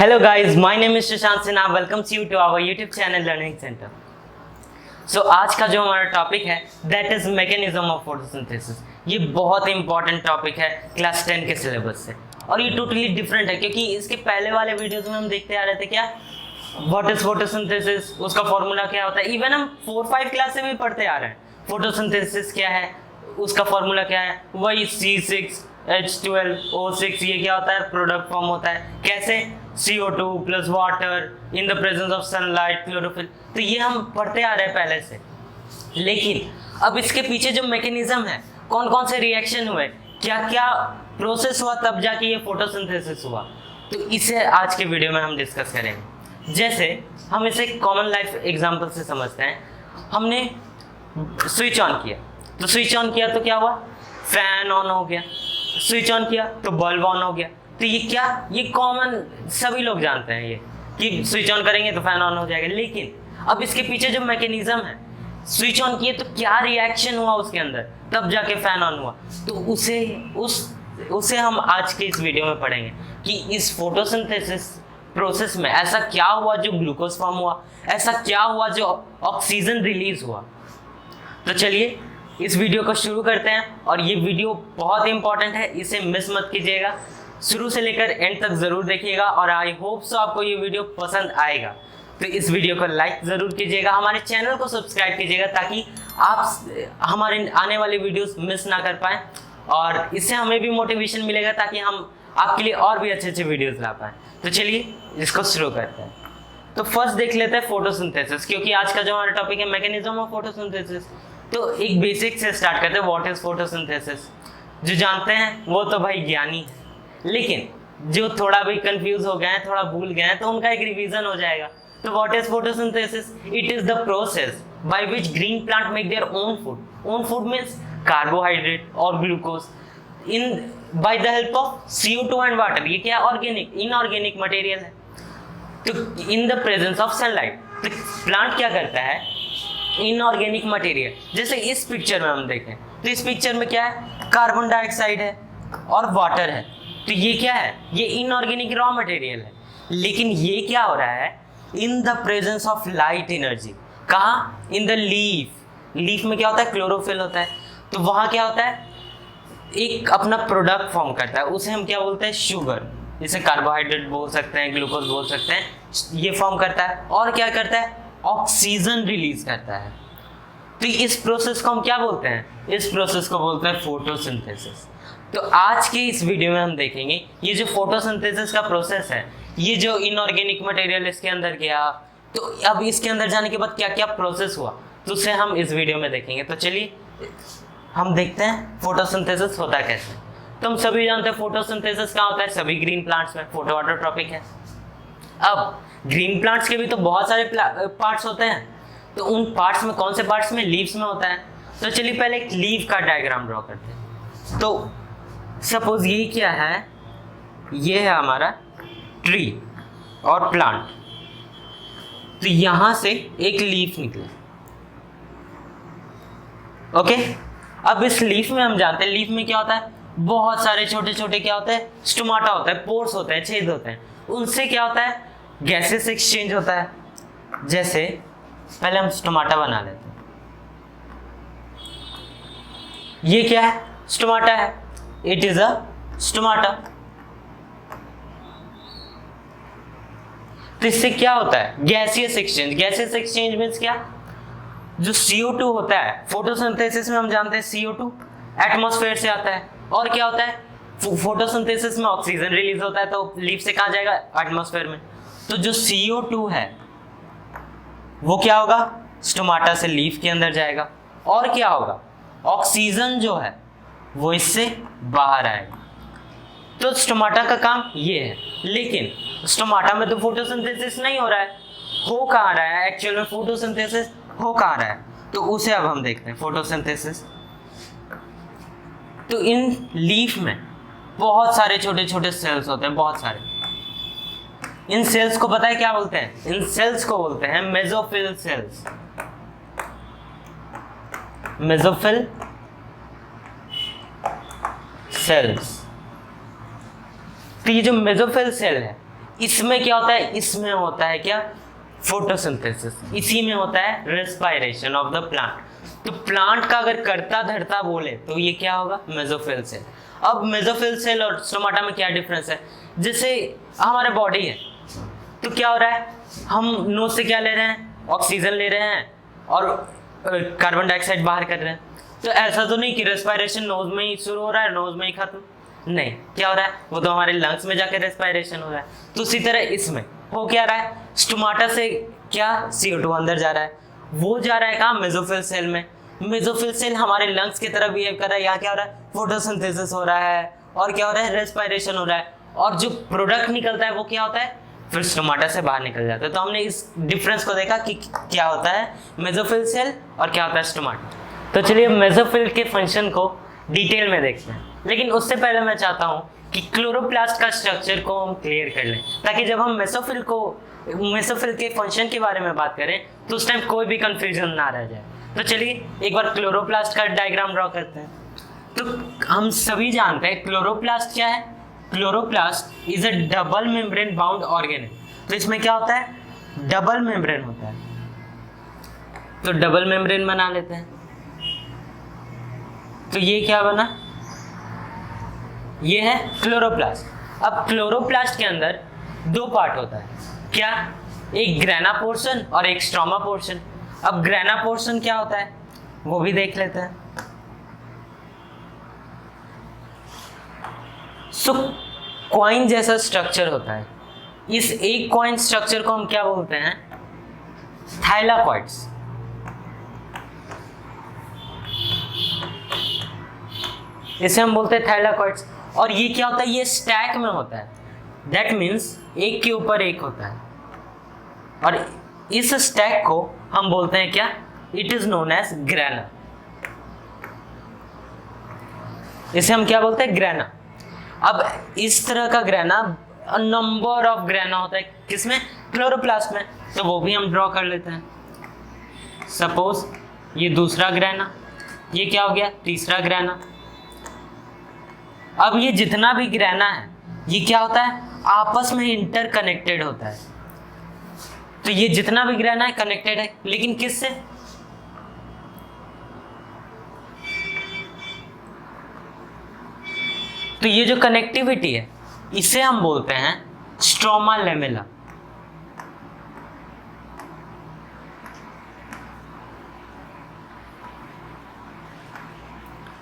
Hello guys, my name is Shashank Sinha. Welcomes you to our YouTube channel Learning Center. So आज का जो हमारा topic है that is mechanism of photosynthesis. ये बहुत important topic है क्लास 10 के सिलेबस से और ये टोटली डिफरेंट है क्योंकि इसके पहले वाले वीडियोस में हम देखते आ रहे थे क्या व्हाट इज फोटोसिंथेसिस, उसका फॉर्मूला क्या होता है। इवन हम 4-5 क्लास से भी पढ़ते आ रहे हैं फोटोसिंथेसिस क्या है, उसका फॉर्मूला क्या है, वही C6H12O6 ये क्या होता है, प्रोडक्ट फॉर्म होता है कैसे, CO2 plus water in the presence of sunlight chlorophyll. तो ये हम पढ़ते आ रहे हैं पहले से, लेकिन अब इसके पीछे जो मैकेनिज्म है, कौन कौन से रिएक्शन हुए, क्या क्या प्रोसेस हुआ तब जाके ये फोटोसिंथेसिस हुआ, तो इसे आज के वीडियो में हम डिस्कस करेंगे। जैसे हम इसे कॉमन लाइफ एग्जांपल से समझते हैं। हमने स्विच ऑन किया, तो स्विच ऑन किया तो क्या हुआ, फैन ऑन हो गया, स्विच ऑन किया तो बल्ब ऑन हो गया। तो ये क्या, ये कॉमन सभी लोग जानते हैं ये कि स्विच ऑन करेंगे तो फैन ऑन हो जाएगा। लेकिन अब इसके पीछे जो मैकेनिज्म है, स्विच ऑन किए तो क्या रिएक्शन हुआ उसके अंदर तब जाके फैन ऑन हुआ, तो उसे हम आज के इस वीडियो में पढ़ेंगे कि इस फोटोसिंथेसिस प्रोसेस में ऐसा क्या हुआ जो ग्लूकोज फॉर्म हुआ, ऐसा क्या हुआ जो ऑक्सीजन रिलीज हुआ। तो चलिए इस वीडियो को शुरू करते हैं और ये वीडियो बहुत इंपॉर्टेंट है, इसे मिस मत कीजिएगा, शुरू से लेकर एंड तक ज़रूर देखिएगा और आई होप सो आपको ये वीडियो पसंद आएगा। तो इस वीडियो को लाइक ज़रूर कीजिएगा, हमारे चैनल को सब्सक्राइब कीजिएगा ताकि आप हमारे आने वाले वीडियोस मिस ना कर पाएँ और इससे हमें भी मोटिवेशन मिलेगा ताकि हम आपके लिए और भी अच्छे अच्छे वीडियोस ला पाएँ। तो चलिए इसको शुरू करते हैं। तो फर्स्ट देख लेते हैं फोटोसिंथेसिस, क्योंकि आज का जो हमारा टॉपिक है मैकेनिज्म ऑफ फोटोसिंथेसिस। तो एक बेसिक से स्टार्ट करते हैं, व्हाट इज फोटोसिंथेसिस। जो जानते हैं वो तो भाई ज्ञानी है, लेकिन जो थोड़ा भी कंफ्यूज हो गए हैं, थोड़ा भूल गए हैं, तो उनका एक रिवीजन हो जाएगा। तो what is photosynthesis, it is the process by which green plant make their own food. Own food means carbohydrate और glucose in by the help of CO2 and water. ये क्या, ऑर्गेनिक इनऑर्गेनिक मटेरियल है। तो in the presence of sunlight, तो plant क्या करता है, inorganic material, जैसे इस पिक्चर में हम देखें तो इस पिक्चर में क्या है, कार्बन डाइऑक्साइड है और वाटर है। तो ये क्या है, ये इनऑर्गेनिक रॉ मटेरियल है। लेकिन ये क्या हो रहा है, इन the presence of light energy. कहाँ, इन द लीफ। लीफ में क्या होता है, क्लोरोफिल होता है। तो वहाँ क्या होता है, एक अपना प्रोडक्ट फॉर्म करता है, उसे हम क्या बोलते हैं, शुगर। जिसे कार्बोहाइड्रेट बोल सकते हैं, ग्लूकोज बोल सकते हैं। ये फॉर्म करता है और क्या करता है, ऑक्सीजन रिलीज करता है। तो इस प्रोसेस को हम क्या बोलते हैं, इस प्रोसेस को बोलते हैं फोटोसिंथेसिस। तो आज के इस वीडियो में हम देखेंगे ये जो फोटोसिंथेसिस का प्रोसेस है, ये जो इनऑर्गेनिक मटेरियल इसके अंदर गया, तो अब इसके अंदर जाने के बाद क्या क्या प्रोसेस हुआ, तो उसे हम इस वीडियो में देखेंगे। तो चलिए हम देखते हैं फोटोसिंथेसिस होता कैसे। तो हम सभी जानते हैं फोटोसिंथेसिस क्या होता है, सभी ग्रीन प्लांट्स में फोटो ऑटोट्रॉपिक है। अब ग्रीन प्लांट्स के भी तो बहुत सारे पार्ट्स होते हैं, तो उन पार्ट्स में कौन से पार्ट्स में, लीव्स में होता है। तो चलिए पहले एक लीव का डायग्राम ड्रॉ करते हैं। तो सपोज ये क्या है, ये है हमारा ट्री और प्लांट। तो यहां से एक लीफ निकले, ओके। अब इस लीफ में हम जानते हैं, लीफ में क्या होता है, बहुत सारे छोटे छोटे क्या होते हैं, स्टोमाटा होता है, पोर्स होते हैं, छेद होते हैं। उनसे क्या होता है, गैसेस एक्सचेंज होता है। जैसे पहले हम स्टोमाटा बना लेते हैं। ये क्या है, स्टोमाटा है, इट इज अ स्टोमाटा। तो इससे क्या होता है, gaseous exchange. Gaseous exchange means क्या, जो CO2 होता है फोटोसिंथेसिस में हम जानते हैं CO2 एटमॉस्फेयर से आता है, और क्या होता है, फोटोसिंथेसिस में ऑक्सीजन रिलीज होता है, तो लीफ से कहाँ जाएगा, एटमॉस्फेयर में। तो जो CO2 है वो क्या होगा, स्टोमाटा से लीफ के अंदर जाएगा, और क्या होगा, ऑक्सीजन जो है वो इससे बाहर आएगा। तो स्टोमाटा का काम ये है। लेकिन स्टोमाटा में तो फोटोसिंथेसिस नहीं हो रहा है, हो कहाँ रहा है एक्चुअल में, फोटोसिंथेसिस हो कहाँ रहा है, तो उसे अब हम देखते हैं फोटोसिंथेसिस। तो इन लीफ में बहुत सारे छोटे छोटे सेल्स होते हैं, बहुत सारे। इन सेल्स को पता है क्या बोलते हैं, इन सेल्स को बोलते हैं मेसोफिल सेल्स। Mesophyll cells. तो ये जो मेसोफिल सेल है, इसमें क्या होता है, इसमें होता है क्या, फोटोसिंथेसिस, इसी में होता है रेस्पिरेशन ऑफ द प्लांट। तो प्लांट का अगर करता धरता बोले तो ये क्या होगा, मेसोफिल सेल। अब मेसोफिल सेल और स्टोमाटा में क्या डिफरेंस है, जैसे हमारा बॉडी है तो क्या हो रहा है, हम नोज से क्या ले रहे हैं, ऑक्सीजन ले रहे हैं और कार्बन डाइऑक्साइड बाहर कर रहे हैं। तो ऐसा तो नहीं कि रेस्पिरेशन नोज में ही शुरू हो रहा है नोज में ही खत्म, नहीं, क्या हो रहा है, वो तो हमारे लंग्स में जाकर रेस्पिरेशन हो रहा है। तो उसी तरह इसमें हो क्या रहा है, स्टोमाटा से क्या CO2 अंदर जा रहा है, वो जा रहा है कहाँ, मेसोफिल सेल में। मेसोफिल सेल हमारे लंग्स की तरह बिहेव कर रहा है, यहाँ क्या हो रहा है, फोटोसिंथेसिस हो रहा है और क्या हो रहा है, रेस्पिरेशन हो रहा है, और जो प्रोडक्ट निकलता है वो क्या होता है, फिर स्टोमाटा से बाहर निकल जाता है। तो हमने इस डिफरेंस को देखा कि क्या होता है मेसोफिल सेल और क्या होता है स्टोमाटा। तो चलिए मेसोफिल के फंक्शन को डिटेल में देखते हैं, लेकिन उससे पहले मैं चाहता हूँ कि क्लोरोप्लास्ट का स्ट्रक्चर को हम क्लियर कर लें, ताकि जब हम मेसोफिल के फंक्शन के बारे में बात करें तो उस टाइम कोई भी कंफ्यूजन ना रह जाए। तो चलिए एक बार क्लोरोप्लास्ट का डायग्राम ड्रॉ करते हैं। तो हम सभी जानते हैं क्लोरोप्लास्ट क्या है, chloroplast is a double membrane bound organism. तो इसमें क्या होता है, डबल मेम्ब्रेन होता है। तो डबल मेम्ब्रेन बना लेते हैं। तो ये क्या बना, ये है क्लोरोप्लास्ट। अब क्लोरोप्लास्ट के अंदर दो पार्ट होता है, क्या, एक ग्रेना पोर्शन और एक स्ट्रोमा पोर्शन। अब ग्रेना पोर्शन क्या होता है वो भी देख लेते हैं। सो कॉइन जैसा स्ट्रक्चर होता है, इस एक कॉइन स्ट्रक्चर को हम क्या बोलते हैं, थाइलाकॉइड्स। इसे हम बोलते हैं थाइलाकॉइड्स। और ये क्या होता है, ये स्टैक में होता है, दैट मीन्स एक के ऊपर एक होता है। और इस स्टैक को हम बोलते हैं क्या, it is known as grana. इसे हम क्या बोलते हैं, ग्रेना। अब इस तरह का ग्रेना, नंबर ऑफ ग्रेना होता है, किसमें, क्लोरोप्लास्ट में। तो वो भी हम ड्रॉ कर लेते हैं। सपोज ये दूसरा ग्रेना, ये क्या हो गया, तीसरा ग्रेना। अब ये जितना भी ग्रेना है ये क्या होता है, आपस में इंटरकनेक्टेड होता है। तो ये जितना भी ग्रेना है कनेक्टेड है, लेकिन किससे, तो ये जो कनेक्टिविटी है इसे हम बोलते हैं स्ट्रोमा लेमेला।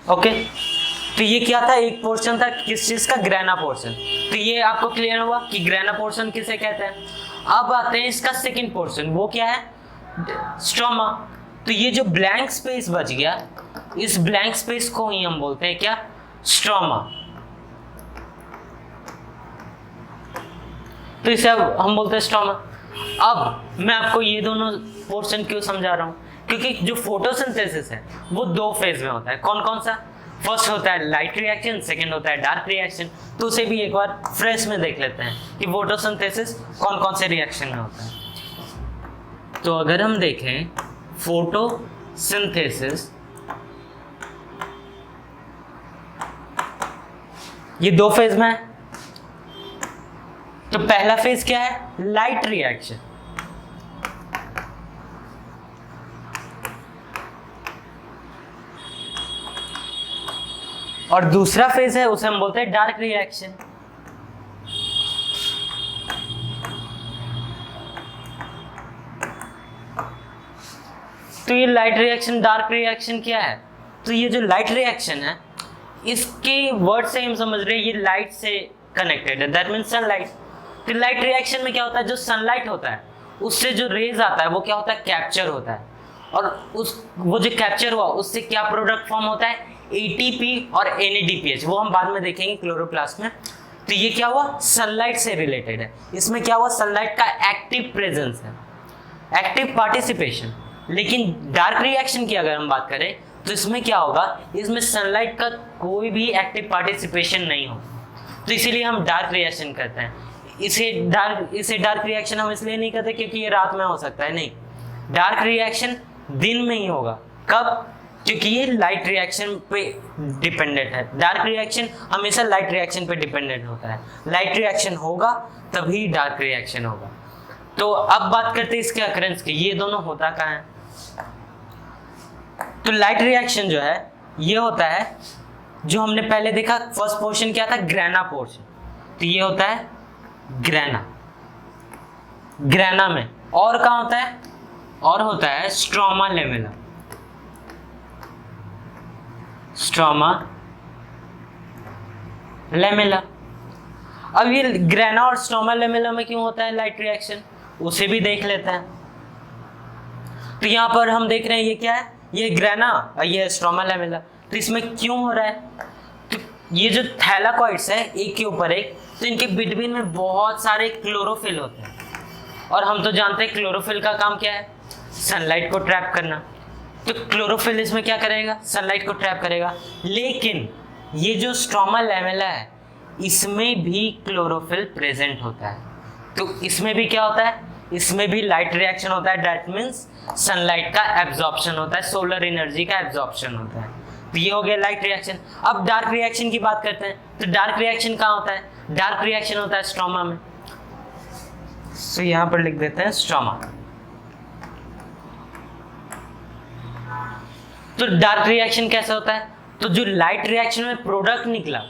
ओके, तो ये क्या था, एक पोर्शन था किस चीज का, ग्रेना पोर्शन। तो ये आपको क्लियर हुआ कि ग्रेना पोर्शन किसे कहते हैं। अब आते हैं इसका सेकंड पोर्शन, वो क्या है, स्ट्रोमा। तो ये जो ब्लैंक स्पेस बच गया, इस ब्लैंक स्पेस को ही हम बोलते हैं क्या, स्ट्रोमा। तो इसे अब हम बोलते हैं स्ट्रोमा। अब मैं आपको ये दोनों पोर्शन क्यों समझा रहा हूँ, क्योंकि जो फोटोसिंथेसिस है वो दो फेज में होता है। कौन कौन सा, फर्स्ट होता है लाइट रिएक्शन, सेकंड होता है डार्क रिएक्शन। तो उसे भी एक बार फ्रेश में देख लेते हैं कि फोटोसिंथेसिस कौन कौन से रिएक्शन में होता है। तो अगर हम देखें फोटोसिंथेसिस, ये दो फेज में है। तो पहला फेज क्या है, लाइट रिएक्शन। और दूसरा फेज है उसे हम बोलते हैं डार्क रिएक्शन। तो ये लाइट रिएक्शन, डार्क रिएक्शन क्या है, तो ये जो लाइट रिएक्शन है इसके वर्ड से हम समझ रहे हैं ये लाइट से कनेक्टेड है, दैट मीन्स सनलाइट। तो लाइट रिएक्शन में क्या होता है, जो सनलाइट होता है उससे जो रेज आता है वो क्या होता है, कैप्चर होता है। और वो जो कैप्चर हुआ उससे क्या प्रोडक्ट फॉर्म होता है, ATP और NADPH, वो हम बाद में देखेंगे क्लोरोप्लास्ट में। तो ये क्या हुआ, सनलाइट से रिलेटेड है। इसमें क्या हुआ, सनलाइट का एक्टिव प्रेजेंस है, एक्टिव पार्टिसिपेशन। लेकिन डार्क रिएक्शन की अगर हम बात करें तो इसमें क्या होगा, इसमें सनलाइट का कोई भी एक्टिव पार्टिसिपेशन नहीं होगा। तो इसीलिए हम डार्क रिएक्शन करते हैं। इसे डार्क रिएक्शन हम इसलिए नहीं करते क्योंकि ये रात में हो सकता है, नहीं, डार्क रिएक्शन दिन में ही होगा। कब, क्योंकि ये लाइट रिएक्शन पे डिपेंडेंट है। डार्क रिएक्शन हमेशा लाइट रिएक्शन पे डिपेंडेंट होता है, लाइट रिएक्शन होगा तभी डार्क रिएक्शन होगा। तो अब बात करते हैं इसके अकरेंस की, ये दोनों होता कहाँ है। तो लाइट रिएक्शन जो है ये होता है, जो हमने पहले देखा फर्स्ट पोर्शन क्या था, ग्रेना पोर्शन, तो ये होता है ग्रेना, ग्रेना में। और कहाँ होता है, और होता है स्ट्रोमा लेमेला, स्ट्रोमा लेमेला। अब ये ग्रेना और स्ट्रोमा लेमेला में क्यों होता है लाइट रिएक्शन, उसे भी देख लेते हैं। तो यहाँ पर हम देख रहे हैं ये क्या है, ये ग्रेना और ये स्ट्रोमा लेमेला। तो इसमें क्यों हो रहा है, तो ये जो थैलाकॉइड्स है एक के ऊपर एक, तो इनके बिटवीन में बहुत सारे क्लोरोफिल होते हैं, और हम तो जानते हैं क्लोरोफिल का काम क्या है, सनलाइट को ट्रैप करना। तो क्लोरोफिल इसमें क्या करेगा, सनलाइट को ट्रैप करेगा। लेकिन ये जो स्ट्रोमा लेमेला है इसमें भी क्लोरोफिल प्रेजेंट होता है, तो इसमें भी क्या होता है, इसमें भी लाइट रिएक्शन होता है। दैट मीन्स सनलाइट का एब्जॉर्प्शन होता है, सोलर एनर्जी का एब्जॉर्प्शन होता है। तो ये हो गया लाइट रिएक्शन। अब डार्क रिएक्शन की बात करते हैं, तो डार्क रिएक्शन कहाँ होता है, डार्क रिएक्शन होता है स्ट्रोमा में। तो यहां पर लिख देते हैं स्ट्रोमा। तो डार्क रिएक्शन कैसे होता है, तो जो लाइट रिएक्शन में प्रोडक्ट निकला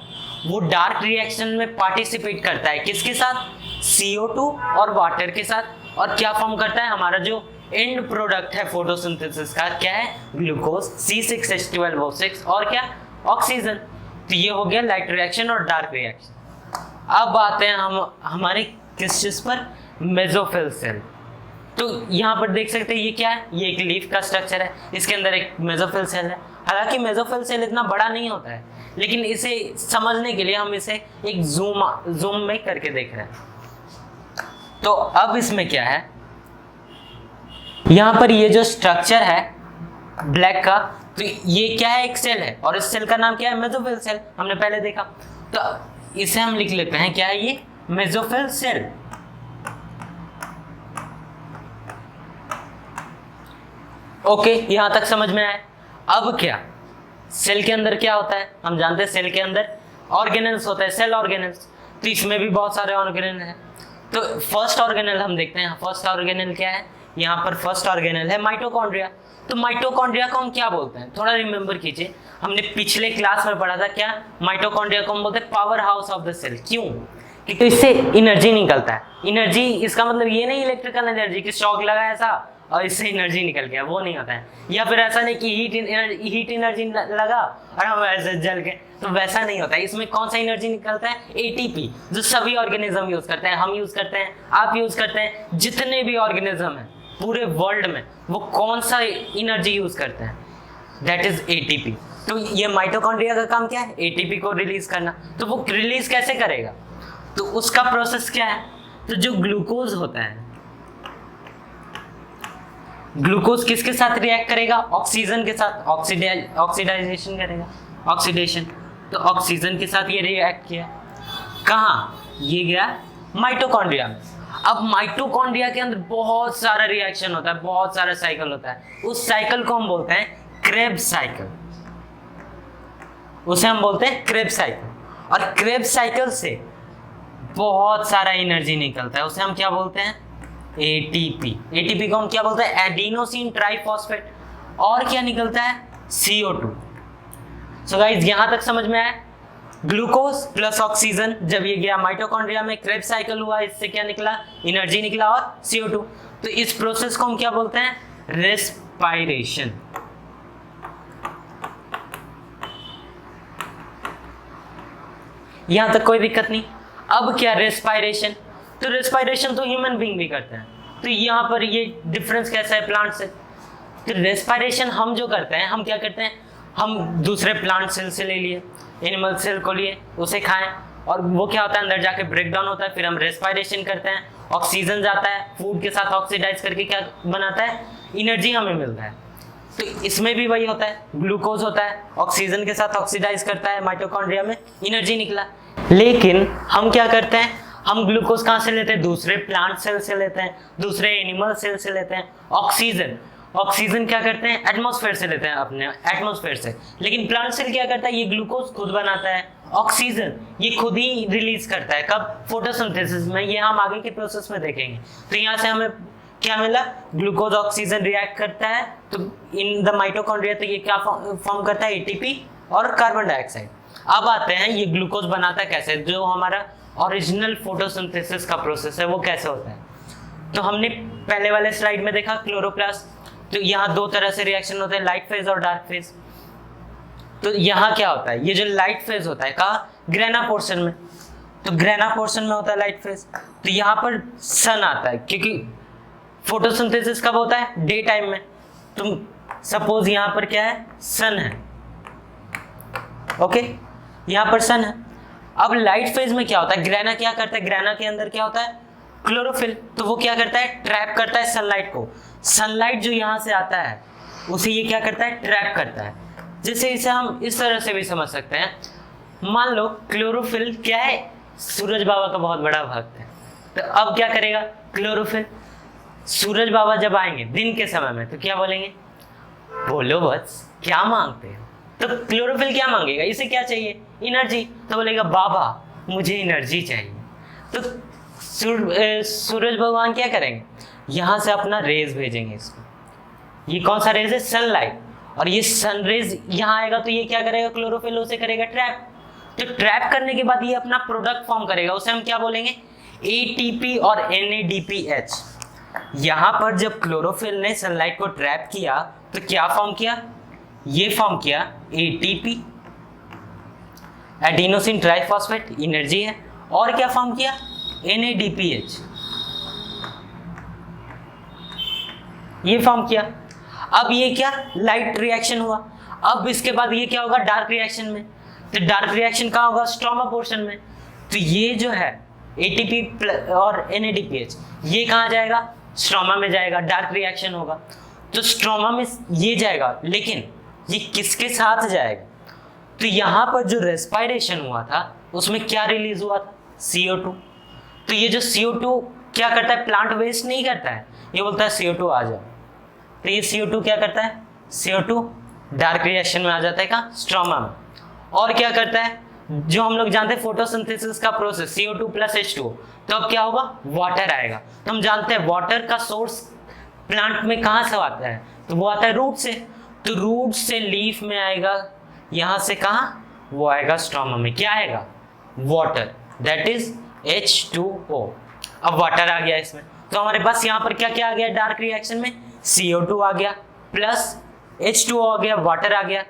वो डार्क रिएक्शन में पार्टिसिपेट करता है, किसके साथ, CO2 और वाटर के साथ, और क्या फॉर्म करता है, हमारा जो एंड प्रोडक्ट है फोटोसिंथेसिस का क्या है, ग्लूकोज C6H12O6 और क्या, ऑक्सीजन। तो ये हो गया लाइट रिएक्शन और डार्क रिएक्शन। अब आते हैं हम हमारे किस चीज पर, मेसोफिल सेल। तो यहाँ पर देख सकते हैं ये क्या है, ये एक लीफ का स्ट्रक्चर है, इसके अंदर एक मेसोफिल सेल है। हालांकि मेसोफिल सेल इतना बड़ा नहीं होता है, लेकिन इसे समझने के लिए हम इसे एक जूम में करके देख रहे हैं। तो अब इसमें क्या है, यहाँ पर ये जो स्ट्रक्चर है ब्लैक का, तो ये क्या है, एक सेल है, और इस सेल का नाम क्या है, मेसोफिल सेल, हमने पहले देखा। तो इसे हम लिख लेते हैं क्या है, ये मेसोफिल सेल। ओके, यहां तक समझ में आया। अब क्या, सेल के अंदर क्या होता है, हम जानते हैं सेल के अंदर ऑर्गेनेल्स होता है, सेल ऑर्गेनेल्स। तो इसमें भी बहुत सारे ऑर्गेनेल हैं। तो फर्स्ट ऑर्गेनेल हम देखते हैं, फर्स्ट ऑर्गेनेल क्या है, यहाँ पर फर्स्ट ऑर्गेनेल है माइटोकॉन्ड्रिया। तो माइटोकॉन्ड्रिया को हम क्या बोलते हैं, थोड़ा रिमेंबर कीजिए, हमने पिछले क्लास में पढ़ा था क्या, माइटोकॉन्ड्रिया को हम बोलते हैं powerhouse of the cell. क्यों, क्योंकि इससे एनर्जी निकलता है। एनर्जी इसका मतलब ये नहीं इलेक्ट्रिकल एनर्जी कि शॉक लगा ऐसा और इससे एनर्जी निकल गया, वो नहीं होता है। या फिर ऐसा नहीं कि हीट एनर्जी लगा और हम ऐसे जल गए, तो वैसा नहीं होता है। इसमें कौन सा एनर्जी निकलता है, ATP, जो सभी ऑर्गेनिज्म यूज करते हैं, हम यूज करते हैं, आप यूज करते हैं, जितने भी ऑर्गेनिज्म हैं पूरे वर्ल्ड में, वो कौन सा एनर्जी यूज करते हैं, दैट इज ATP। तो ये माइटोकॉन्ड्रिया का काम क्या है, ATP को रिलीज करना। तो वो रिलीज कैसे करेगा, तो उसका प्रोसेस क्या है, तो जो ग्लूकोज होता है, ग्लूकोज किसके साथ रिएक्ट करेगा, ऑक्सीजन के साथ, ऑक्सीडाइजेशन करेगा, ऑक्सीडेशन। तो ऑक्सीजन के साथ ये रिएक्ट किया, कहाँ, ये गया माइटोकॉन्ड्रिया में। अब माइटोकॉन्ड्रिया के अंदर बहुत सारा रिएक्शन होता है, बहुत सारा साइकिल होता है। उस साइकिल को हम बोलते हैं क्रेब्स साइकिल, उसे हम बोलते हैं क्रेब्स साइकिल। और क्रेब्स साइकिल से बहुत सारा एनर्जी निकलता है, उसे हम क्या बोलते हैं, ATP। ATP को हम क्या बोलते हैं, एडिनोसिन ट्राइफॉस्फेट। और क्या निकलता है, CO2। सो गाइस, यहां तक समझ में आया, ग्लूकोज प्लस ऑक्सीजन, जब ये गया माइटोकॉन्ड्रिया में, क्रेब्स साइकिल हुआ, इससे क्या निकला, एनर्जी निकला और CO2। तो इस प्रोसेस को हम क्या बोलते हैं, रेस्पायरेशन। यहां तक कोई दिक्कत नहीं। अब क्या, रेस्पायरेशन, तो रेस्पायरेशन तो ह्यूमन बीइंग भी करते हैं। तो यहाँ पर ये डिफरेंस कैसा है प्लांट से, तो रेस्पायरेशन हम जो करते हैं, हम क्या करते हैं, हम दूसरे प्लांट सेल से ले लिए, एनिमल सेल को लिए, उसे खाएं, और वो क्या होता है, अंदर जाके ब्रेक डाउन होता है, फिर हम रेस्पायरेशन करते हैं, ऑक्सीजन जाता है, फूड के साथ ऑक्सीडाइज करके क्या बनाता है, एनर्जी हमें मिलता है। तो इसमें भी वही होता है, ग्लूकोज होता है, ऑक्सीजन के साथ ऑक्सीडाइज करता है, माइटोकॉन्ड्रिया में एनर्जी निकला। लेकिन हम क्या करते हैं, हम ग्लूकोज कहाँ से लेते हैं, दूसरे प्लांट सेल से लेते हैं, दूसरे एनिमल सेल से लेते हैं। ऑक्सीजन ऑक्सीजन क्या करते हैं, एटमॉस्फेयर से लेते हैं अपने एटमॉस्फेयर से। लेकिन प्लांट सेल क्या करता है, ये ग्लूकोज खुद बनाता है, ऑक्सीजन ये खुद ही रिलीज करता है। कब, फोटोसिंथेसिस में, ये हम आगे के प्रोसेस में देखेंगे। तो यहाँ से हमें क्या मिला, ग्लूकोज ऑक्सीजन रिएक्ट करता है तो इन द माइटोकॉन्ड्रिया, तो ये क्या फॉर्म करता है, एटीपी और कार्बन डाइऑक्साइड। अब आते हैं ये ग्लूकोज बनाता है कैसे, जो हमारा ओरिजिनल फोटोसिंथेसिस का प्रोसेस है वो कैसे होता है। तो हमने पहले वाले स्लाइड में देखा क्लोरोप्लास्ट, तो यहाँ दो तरह से रिएक्शन होते हैं, लाइट फेज और डार्क फेज। तो यहाँ क्या होता है, ये जो लाइट फेज होता है कहाँ, ग्रेना पोर्शन में, तो ग्रेना पोर्शन में होता है लाइट फेज। तो यहाँ पर सन आता है, क्योंकि फोटोसिंथेसिस कब होता है, डे टाइम में। तो सपोज यहाँ पर क्या है, सन है, ओके, यहाँ पर सन है। अब लाइट फेज में क्या होता है, ग्रेना क्या करता है, ग्रेना के अंदर क्या होता है, क्लोरोफिल, तो वो क्या करता है, ट्रैप करता है सनलाइट को। सनलाइट जो यहाँ से आता है उसे ये क्या करता है, ट्रैप करता है। जैसे इसे हम इस तरह से भी समझ सकते हैं, मान लो क्लोरोफिल क्या है, सूरज बाबा का बहुत बड़ा भक्त है। तो अब क्या करेगा क्लोरोफिल, सूरज बाबा जब आएंगे दिन के समय में तो क्या बोलेंगे, बोलो बस क्या मांगते हो। तो क्लोरोफिल क्या मांगेगा, इसे क्या चाहिए, एनर्जी, तो बोलेगा बाबा मुझे एनर्जी चाहिए। तो सूरज भगवान क्या करेंगे, यहाँ से अपना रेज भेजेंगे इसको, ये कौन सा रेज है, सनलाइट, और ये सन रेज यहाँ आएगा तो ये क्या करेगा, क्लोरोफिल उसे करेगा ट्रैप। तो ट्रैप करने के बाद ये अपना प्रोडक्ट फॉर्म करेगा, उसे हम क्या बोलेंगे, एटीपी और NADPH। यहाँ पर जब क्लोरोफिल ने सनलाइट को ट्रैप किया तो क्या फॉर्म किया, ये फॉर्म किया ATP, एडिनोसिन ट्राइफॉस्फेट, एनर्जी है, और क्या फॉर्म किया, NADPH, ये फॉर्म किया। अब ये क्या, लाइट रिएक्शन हुआ। अब इसके बाद ये क्या होगा, डार्क रिएक्शन में। तो डार्क रिएक्शन कहाँ होगा, स्ट्रोमा पोर्शन में। तो ये जो है ATP और NADPH ये कहाँ जाएगा, स्ट्रोमा में जाएगा, डार्क रिएक्शन होगा। तो स्ट्रोमा में ये जाएगा, लेकिन ये किसके साथ जाएगा, तो यहाँ पर जो रेस्पिरेशन हुआ था उसमें क्या रिलीज हुआ था, CO2। तो ये जो CO2 क्या करता है, प्लांट वेस्ट नहीं करता है, ये बोलता है CO2 आ जाओ। तो ये CO2 क्या करता है, CO2 डार्क रिएक्शन में आ जाता है कहाँ, स्ट्रोमा में। और क्या करता है, जो हम लोग जानते हैं फोटोसिंथेसिस का प्रोसेस, CO2 + H2O, तो अब क्या होगा, वाटर आएगा। तो हम जानते हैं वाटर का सोर्स प्लांट में कहाँ से आता है, तो वो आता है रूट से। तो रूट से लीफ में आएगा, यहाँ से कहाँ, वो आएगा स्ट्रोमा में, क्या आएगा, वाटर, दैट इज H2O। अब वाटर आ गया इसमें, तो हमारे पास यहाँ पर क्या क्या आ गया, डार्क रिएक्शन में CO2 आ गया प्लस H2O आ गया, वाटर आ गया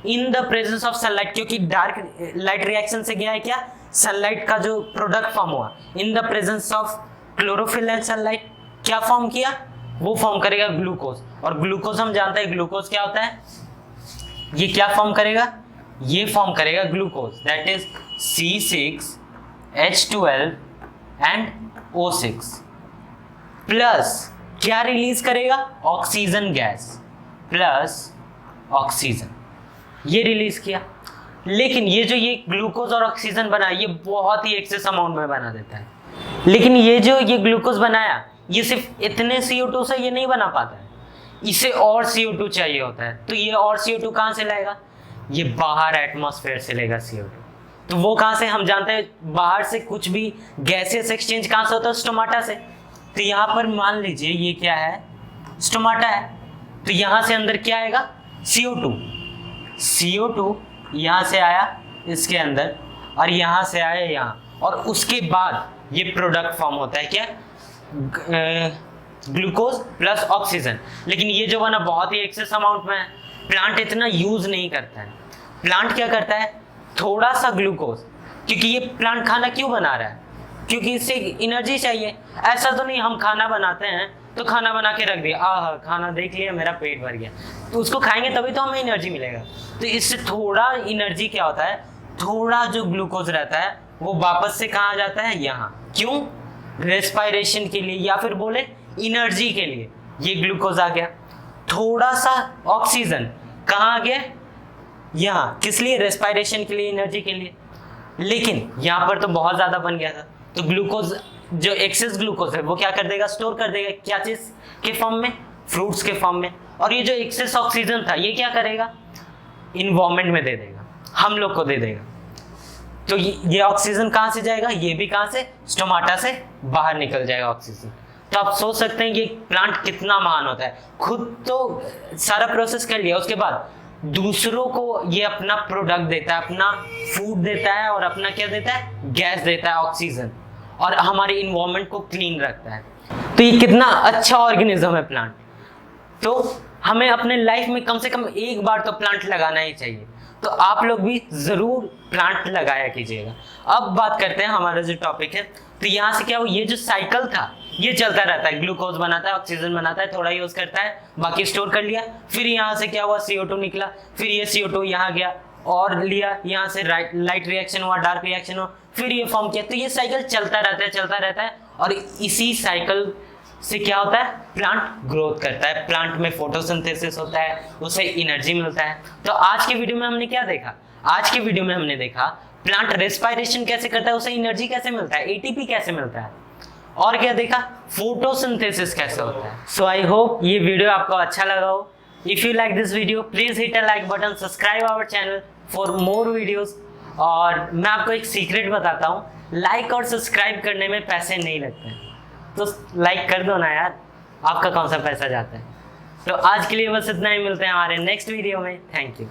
इन द प्रेजेंस ऑफ सनलाइट, क्योंकि डार्क लाइट रिएक्शन से गया है क्या, सनलाइट का जो प्रोडक्ट फॉर्म हुआ, इन the presence of chlorophyll and sunlight क्या फॉर्म किया, वो फॉर्म करेगा ग्लूकोज। और ग्लूकोज हम जानते हैं ग्लूकोज क्या होता है, ये क्या फॉर्म करेगा, ये फॉर्म करेगा glucose, that is C6H12 and O6 plus क्या रिलीज करेगा, ऑक्सीजन गैस प्लस ऑक्सीजन, ये रिलीज किया। लेकिन ये जो ये ग्लूकोज और ऑक्सीजन बना, ये बहुत ही एक्सेस अमाउंट में बना देता है। लेकिन ये जो ये ग्लूकोज बनाया, ये सिर्फ इतने CO2 से ये नहीं बना पाता है, इसे और CO2 चाहिए होता है। तो ये और CO2 कहाँ से लाएगा, ये बाहर एटमॉस्फेयर से लेगा CO2। तो वो कहाँ से, हम जानते हैं बाहर से कुछ भी गैसेस एक्सचेंज कहाँ से होता है, स्टोमाटा से। तो यहाँ पर मान लीजिए ये क्या है, स्टोमाटा है, तो यहाँ से अंदर क्या आएगा, CO2 यहाँ से आया इसके अंदर, और यहाँ से आया यहाँ, और उसके बाद ये प्रोडक्ट फॉर्म होता है क्या, ग्लूकोज प्लस ऑक्सीजन। लेकिन ये जो बना बहुत ही एक्सेस अमाउंट में है, प्लांट इतना यूज नहीं करता है। प्लांट क्या करता है, थोड़ा सा ग्लूकोज, क्योंकि ये प्लांट खाना क्यों बना रहा है, क्योंकि इससे एनर्जी चाहिए। ऐसा तो नहीं हम खाना बनाते हैं तो खाना बना के रख दिया, खाना देख लिया मेरा पेट भर गया, तो उसको खाएंगे तभी तो हमें एनर्जी मिलेगा। तो इससे थोड़ा एनर्जी क्या होता है, थोड़ा जो ग्लूकोज रहता है वो वापस से कहाँ जाता है, यहाँ। क्यों, रेस्पिरेशन के लिए, या फिर बोले एनर्जी के लिए। ये ग्लूकोज आ गया, थोड़ा सा ऑक्सीजन कहाँ आ गया, यहाँ, किस लिए, रेस्पिरेशन के लिए, एनर्जी के लिए। लेकिन यहाँ पर तो बहुत ज़्यादा बन गया था, तो ग्लूकोज जो एक्सेस ग्लूकोज है वो क्या कर देगा, स्टोर कर देगा, क्या चीज़ के फॉर्म में, फ्रूट्स के फॉर्म में। और ये जो एक्सेस ऑक्सीजन था ये क्या करेगा, इन्वायरमेंट में दे देगा, हम लोग को दे देगा। तो ये ऑक्सीजन कहाँ से जाएगा, ये भी कहाँ से, स्टोमाटा से बाहर निकल जाएगा ऑक्सीजन। तो आप सोच सकते हैं कि प्लांट कितना महान होता है, खुद तो सारा प्रोसेस कर लिया, उसके बाद दूसरों को ये अपना प्रोडक्ट देता है, अपना फूड देता है और अपना क्या देता है, गैस देता है, ऑक्सीजन, और हमारे इन्वायरमेंट को क्लीन रखता है। तो ये कितना अच्छा ऑर्गेनिज्म है प्लांट। तो हमें अपने लाइफ में कम से कम एक बार तो प्लांट लगाना ही चाहिए। तो आप लोग भी जरूर प्लांट लगाया कीजिएगा। अब बात करते हैं हमारा जो टॉपिक है। तो यहाँ से क्या हुआ, ये जो साइकिल था ये चलता रहता है, ग्लूकोज बनाता है, ऑक्सीजन बनाता है, थोड़ा यूज करता है, बाकी स्टोर कर लिया, फिर यहाँ से क्या हुआ, CO2 निकला, फिर ये CO2 यहाँ गया और लिया, यहाँ से लाइट रिएक्शन हुआ, डार्क रिएक्शन हुआ, फिर ये फॉर्म किया। तो ये साइकिल चलता रहता है और इसी साइकिल से क्या होता है, प्लांट ग्रोथ करता है, प्लांट में फोटोसिंथेसिस होता है, उसे एनर्जी मिलता है। तो आज के वीडियो में हमने क्या देखा, आज के वीडियो में हमने देखा प्लांट रेस्पिरेशन कैसे करता है, उसे एनर्जी कैसे मिलता है, ATP कैसे मिलता है, और क्या देखा, फोटोसिंथेसिस कैसे होता है। सो आई होप ये वीडियो आपको अच्छा लगा हो। If you like this video please hit a like button, subscribe our channel for more videos. और मैं आपको एक सीक्रेट बताता हूँ, लाइक और सब्सक्राइब करने में पैसे नहीं लगते हैं, तो लाइक कर दो ना यार, आपका कौन सा पैसा जाता है। तो आज के लिए बस इतना ही, मिलते हैं हमारे नेक्स्ट वीडियो में। Thank you.